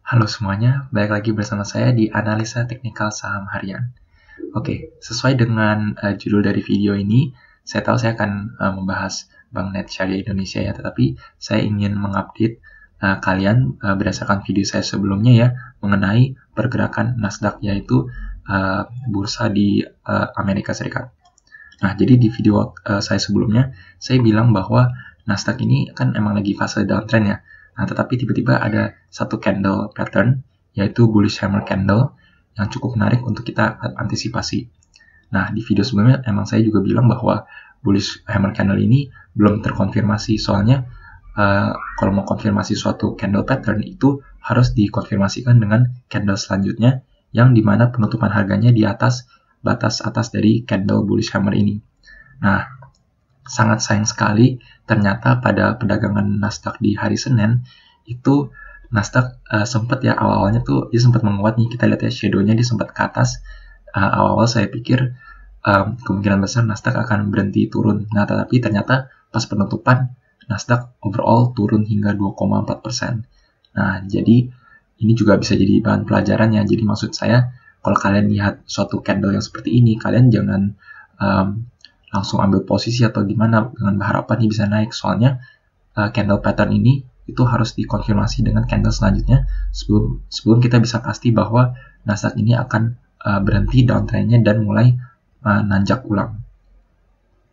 Halo semuanya, balik lagi bersama saya di Analisa Teknikal Saham Harian. Oke, sesuai dengan judul dari video ini, saya tahu saya akan membahas Bank Net Syariah Indonesia ya, tetapi saya ingin mengupdate kalian berdasarkan video saya sebelumnya ya, mengenai pergerakan Nasdaq, yaitu bursa di Amerika Serikat. Nah, jadi di video saya sebelumnya, saya bilang bahwa Nasdaq ini kan emang lagi fase downtrend ya. Nah, tetapi tiba-tiba ada satu candle pattern, yaitu bullish hammer candle, yang cukup menarik untuk kita antisipasi. Nah, di video sebelumnya emang saya juga bilang bahwa bullish hammer candle ini belum terkonfirmasi, soalnya kalau mau konfirmasi suatu candle pattern itu harus dikonfirmasikan dengan candle selanjutnya, yang dimana penutupan harganya di atas batas atas dari candle bullish hammer ini. Nah, sangat sayang sekali ternyata pada perdagangan Nasdaq di hari Senin itu Nasdaq sempat ya awal-awalnya tuh dia sempat menguat nih, kita lihat ya shadow-nya dia sempat ke atas. Awal-awal saya pikir kemungkinan besar Nasdaq akan berhenti turun. Nah, tetapi ternyata pas penutupan Nasdaq overall turun hingga 2,4%. Nah, jadi ini juga bisa jadi bahan pelajaran ya. Jadi maksud saya, kalau kalian lihat suatu candle yang seperti ini, kalian jangan langsung ambil posisi atau gimana dengan berharapan ini bisa naik. Soalnya candle pattern ini itu harus dikonfirmasi dengan candle selanjutnya sebelum kita bisa pasti bahwa Nasdaq ini akan berhenti downtrendnya dan mulai nanjak ulang.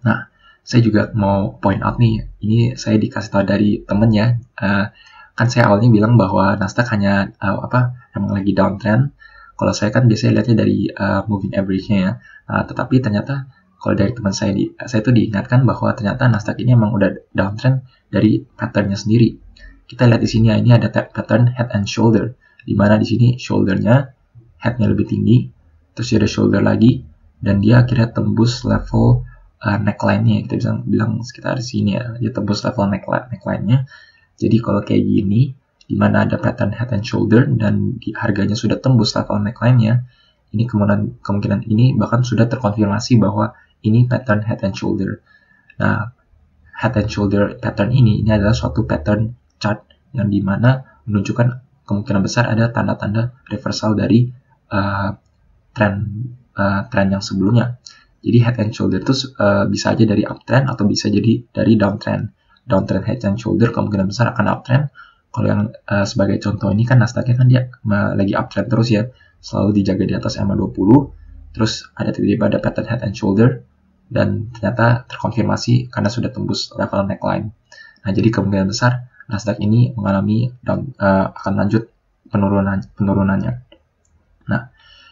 Nah, saya juga mau point out nih, ini saya dikasih tahu dari temen ya. Kan saya awalnya bilang bahwa Nasdaq hanya emang lagi downtrend. Kalau saya kan biasanya lihatnya dari moving average-nya ya. Tetapi ternyata kalau dari teman saya tuh diingatkan bahwa ternyata Nasdaq ini emang udah downtrend dari patternnya sendiri. Kita lihat di sini ya, ini ada pattern head and shoulder, di mana di sini shouldernya, headnya lebih tinggi, terus ada shoulder lagi, dan dia akhirnya tembus level neckline-nya. Kita bisa bilang sekitar sini ya, dia tembus level neckline-nya. Jadi kalau kayak gini, di mana ada pattern head and shoulder dan harganya sudah tembus level neckline-nya, ini kemungkinan ini bahkan sudah terkonfirmasi bahwa ini pattern head and shoulder. Nah, head and shoulder pattern ini adalah suatu pattern chart yang dimana menunjukkan kemungkinan besar ada tanda-tanda reversal dari trend yang sebelumnya. Jadi head and shoulder itu bisa aja dari uptrend atau bisa jadi dari downtrend. Downtrend head and shoulder kemungkinan besar akan uptrend. Kalau yang sebagai contoh ini kan Nasdaq-nya kan dia lagi uptrend terus ya, selalu dijaga di atas EMA 20. Terus ada tiba-tiba ada pattern head and shoulder, dan ternyata terkonfirmasi karena sudah tembus level neckline. Nah, jadi kemungkinan besar Nasdaq ini mengalami akan lanjut penurunannya. Nah,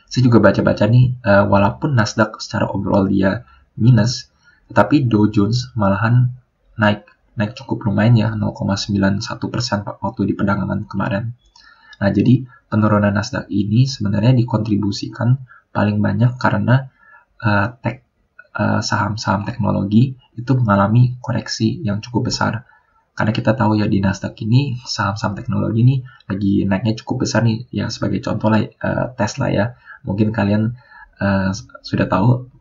saya juga baca-baca nih, walaupun Nasdaq secara overall dia minus, tetapi Dow Jones malahan naik cukup lumayan ya, 0,91% waktu di perdagangan kemarin. Nah, jadi penurunan Nasdaq ini sebenarnya dikontribusikan paling banyak karena saham-saham teknologi itu mengalami koreksi yang cukup besar. Karena kita tahu ya di Nasdaq ini saham-saham teknologi ini lagi naiknya cukup besar nih. Ya sebagai contoh lah Tesla ya. Mungkin kalian sudah tahu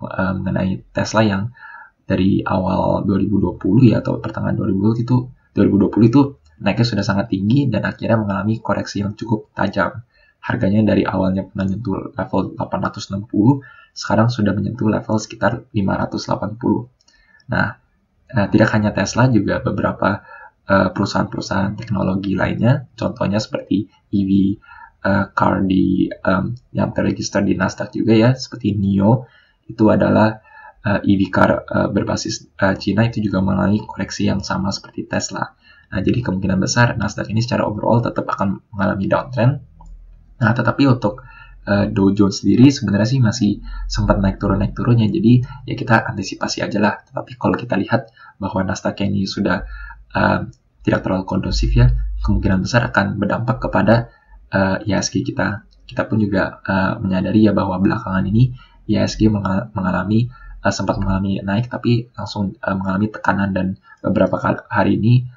mengenai Tesla yang dari awal 2020 ya atau pertengahan 2020 itu naiknya sudah sangat tinggi dan akhirnya mengalami koreksi yang cukup tajam. Harganya dari awalnya pernah menyentuh level 860, sekarang sudah menyentuh level sekitar 580. Nah, tidak hanya Tesla, juga beberapa perusahaan-perusahaan teknologi lainnya, contohnya seperti EV car yang terregister di Nasdaq juga ya, seperti NIO, itu adalah EV car berbasis Cina, itu juga mengalami koreksi yang sama seperti Tesla. Nah, jadi kemungkinan besar Nasdaq ini secara overall tetap akan mengalami downtrend. Nah, tetapi untuk Dow Jones sendiri sebenarnya sih masih sempat naik turunnya, jadi ya kita antisipasi aja lah. Tetapi kalau kita lihat bahwa Nasdaq ini sudah tidak terlalu kondusif ya, kemungkinan besar akan berdampak kepada IHSG kita. Kita pun juga menyadari ya bahwa belakangan ini IHSG sempat mengalami naik, tapi langsung mengalami tekanan, dan beberapa hari ini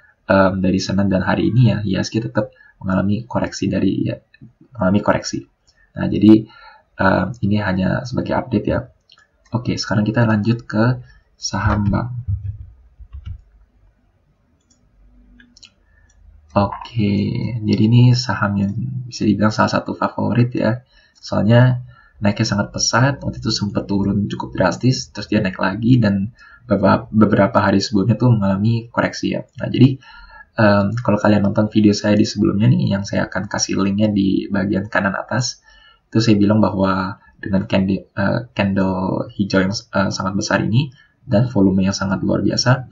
dari Senin dan hari ini ya IHSG tetap mengalami koreksi Nah, jadi ini hanya sebagai update ya. Oke, sekarang kita lanjut ke saham bank. Oke, jadi ini saham yang bisa dibilang salah satu favorit ya. Soalnya naiknya sangat pesat, waktu itu sempat turun cukup drastis, terus dia naik lagi, dan beberapa hari sebelumnya tuh mengalami koreksi ya. Nah, jadi kalau kalian nonton video saya di sebelumnya nih, yang saya akan kasih linknya di bagian kanan atas, itu saya bilang bahwa dengan candle hijau yang sangat besar ini, dan volume yang sangat luar biasa,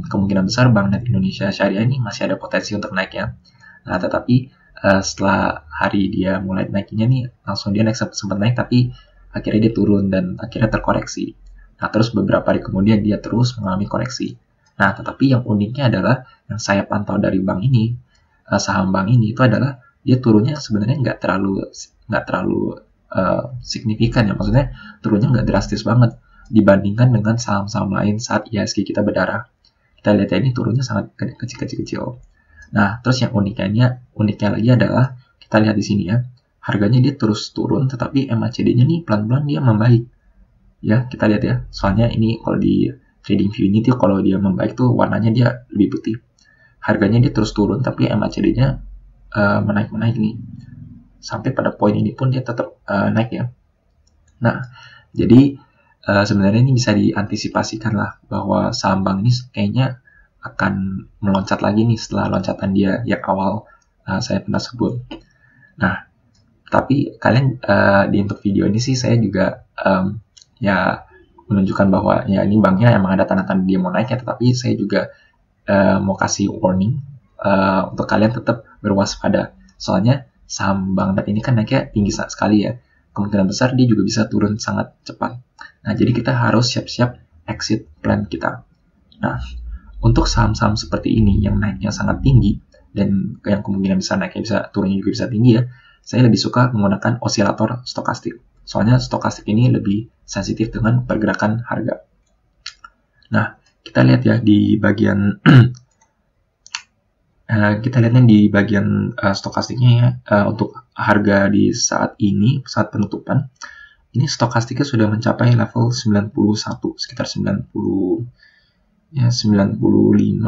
kemungkinan besar Bank Net Indonesia Syariah ini masih ada potensi untuk naik ya. Nah, tetapi setelah hari dia mulai naiknya nih, langsung dia naik, sempat naik, tapi akhirnya dia turun dan akhirnya terkoreksi. Nah, terus beberapa hari kemudian dia terus mengalami koreksi. Nah, tetapi yang uniknya adalah yang saya pantau dari bank ini, saham bank ini itu adalah dia turunnya sebenarnya nggak terlalu signifikan ya, maksudnya turunnya nggak drastis banget dibandingkan dengan saham-saham lain saat IHSG kita berdarah. Kita lihat ya, ini turunnya sangat kecil-kecil. Nah, terus yang uniknya lagi adalah kita lihat di sini ya, harganya dia terus turun, tetapi MACD-nya nih pelan-pelan dia membaik. Ya, kita lihat ya. Soalnya ini kalau di trading view ini tuh kalau dia membaik tuh warnanya dia lebih putih. Harganya dia terus turun, tapi MACD-nya menaik nih. Sampai pada poin ini pun dia tetap naik ya. Nah, jadi sebenarnya ini bisa diantisipasikan lah bahwa saham bank ini kayaknya akan meloncat lagi nih setelah loncatan dia yang awal saya pernah sebut. Nah, tapi kalian di untuk video ini sih saya juga ya menunjukkan bahwa ya ini banknya emang ada tanda-tanda dia mau naik ya, tetapi saya juga mau kasih warning untuk kalian tetap berwaspada. Soalnya saham Bank Net ini kan naiknya tinggi sekali ya. Kemungkinan besar dia juga bisa turun sangat cepat. Nah, jadi kita harus siap-siap exit plan kita. Nah, untuk saham-saham seperti ini yang naiknya sangat tinggi dan yang kemungkinan bisa naiknya bisa turunnya juga bisa tinggi ya, saya lebih suka menggunakan osilator stokastik. Soalnya stokastik ini lebih sensitif dengan pergerakan harga. Nah, kita lihat ya di bagian stokastiknya ya, untuk harga di saat ini, saat penutupan, ini stokastiknya sudah mencapai level 91, sekitar 90 ya 95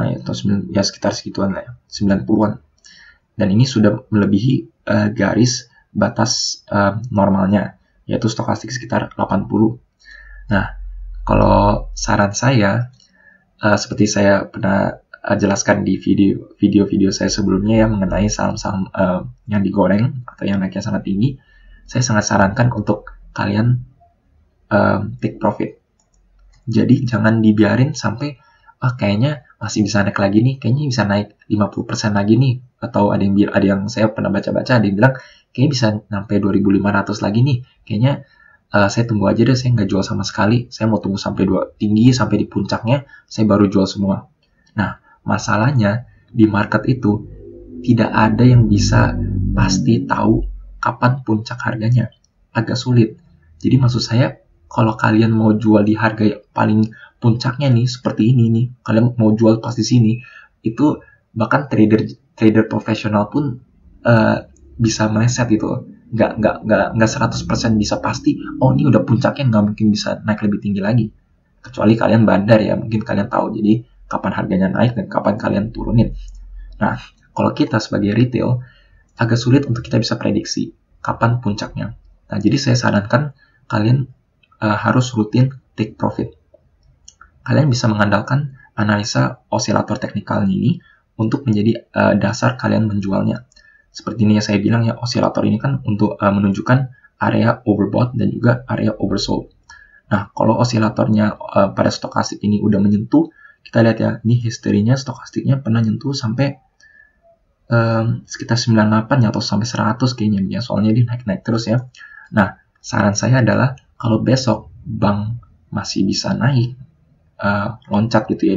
ya, atau 9, ya sekitar segituan lah ya, 90-an. Dan ini sudah melebihi garis batas normalnya, yaitu stokastik sekitar 80. Nah, kalau saran saya, seperti saya pernah jelaskan di video-video saya sebelumnya ya mengenai saham-saham yang digoreng atau yang naiknya sangat tinggi, saya sangat sarankan untuk kalian take profit. Jadi jangan dibiarin sampai kayaknya masih bisa naik lagi nih, kayaknya bisa naik 50% lagi nih, atau ada yang saya pernah baca-baca ada yang bilang kayaknya bisa sampai 2.500 lagi nih, kayaknya saya tunggu aja deh, saya nggak jual sama sekali, saya mau tunggu sampai tinggi sampai di puncaknya saya baru jual semua. Nah, masalahnya di market itu tidak ada yang bisa pasti tahu kapan puncak harganya, agak sulit. Jadi maksud saya, kalau kalian mau jual di harga yang paling puncaknya nih seperti ini nih, kalian mau jual pas di sini, itu bahkan trader profesional pun bisa meleset gitu. Nggak 100% bisa pasti, oh ini udah puncaknya, nggak mungkin bisa naik lebih tinggi lagi. Kecuali kalian bandar ya, mungkin kalian tahu jadi kapan harganya naik dan kapan kalian turunin. Nah, kalau kita sebagai retail, agak sulit untuk kita bisa prediksi kapan puncaknya. Nah, jadi saya sarankan kalian harus rutin take profit. Kalian bisa mengandalkan analisa osilator teknikal ini untuk menjadi dasar kalian menjualnya. Seperti ini yang saya bilang ya, osilator ini kan untuk menunjukkan area overbought dan juga area oversold. Nah, kalau osilatornya pada stokastik ini udah menyentuh, kita lihat ya, ini historinya stokastiknya pernah nyentuh sampai sekitar 98 ya, atau sampai 100 kayaknya ya, soalnya dia naik-naik terus ya. Nah, saran saya adalah kalau besok bank masih bisa naik, loncat gitu ya,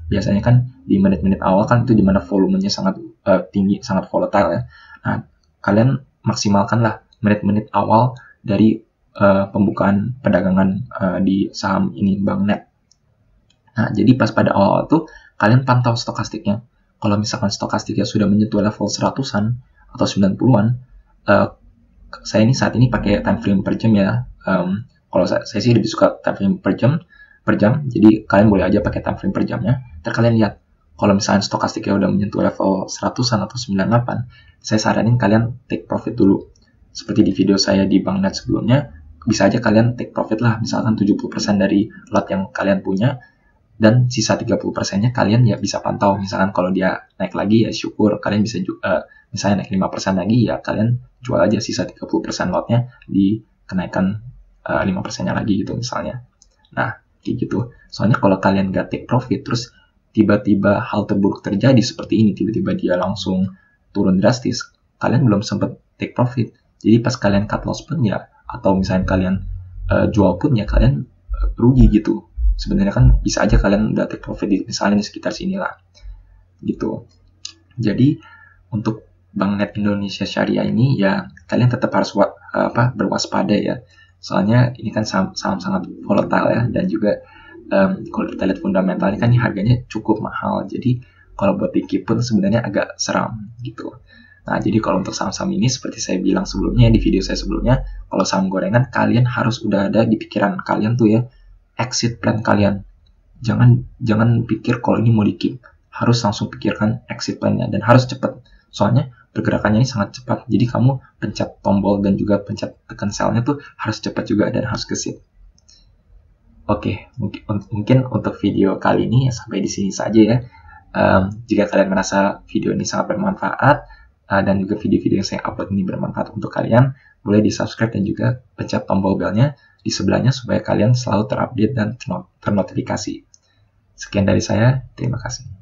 biasanya kan di menit-menit awal kan itu dimana volumenya sangat tinggi, sangat volatile ya. Nah, kalian maksimalkanlah menit-menit awal dari pembukaan perdagangan di saham ini Bank Net. Nah, jadi pas pada awal itu kalian pantau stokastiknya. Kalau misalkan stokastiknya sudah menyentuh level 100-an atau 90-an, saya ini saat ini pakai time frame per jam ya. Kalau saya sih lebih suka time frame per jam. Jadi kalian boleh aja pakai time frame per jamnya. Ntar kalian lihat, kalau misalnya stokastiknya udah menyentuh level 100-an atau 98, saya saranin kalian take profit dulu. Seperti di video saya di Banknet sebelumnya, bisa aja kalian take profit lah, misalkan 70% dari lot yang kalian punya, dan sisa 30%-nya kalian ya bisa pantau. Misalkan kalau dia naik lagi ya syukur, kalian bisa misalnya naik 5% lagi ya kalian jual aja sisa 30% lotnya di kenaikan 5%-nya lagi gitu misalnya. Nah, kayak gitu. Soalnya kalau kalian nggak take profit, terus tiba-tiba hal terburuk terjadi seperti ini, tiba-tiba dia langsung turun drastis, kalian belum sempat take profit. Jadi pas kalian cut loss pun ya, atau misalnya kalian jual pun ya kalian rugi gitu. Sebenarnya kan bisa aja kalian udah take profit di misalnya di sekitar sini lah gitu. Jadi untuk Banknet Indonesia Syariah ini ya kalian tetap harus berwaspada ya. Soalnya ini kan saham sangat volatile ya, dan juga kalau kita lihat fundamentalnya kan ini harganya cukup mahal. Jadi kalau buat dikip pun sebenarnya agak seram gitu. Nah, jadi kalau untuk saham-saham ini seperti saya bilang sebelumnya di video saya sebelumnya, kalau saham gorengan kalian harus udah ada di pikiran kalian tuh ya exit plan kalian. Jangan pikir kalau ini mau dikip. Harus langsung pikirkan exit plan-nya dan harus cepat. Soalnya pergerakannya ini sangat cepat. Jadi kamu pencet tombol dan juga pencet tekan sell-nya tuh harus cepat juga dan harus gesit. Oke, mungkin untuk video kali ini ya sampai di sini saja ya. Jika kalian merasa video ini sangat bermanfaat dan juga video-video yang saya upload ini bermanfaat untuk kalian, boleh di-subscribe dan juga pencet tombol belnya di sebelahnya supaya kalian selalu terupdate dan ternotifikasi. Sekian dari saya, terima kasih.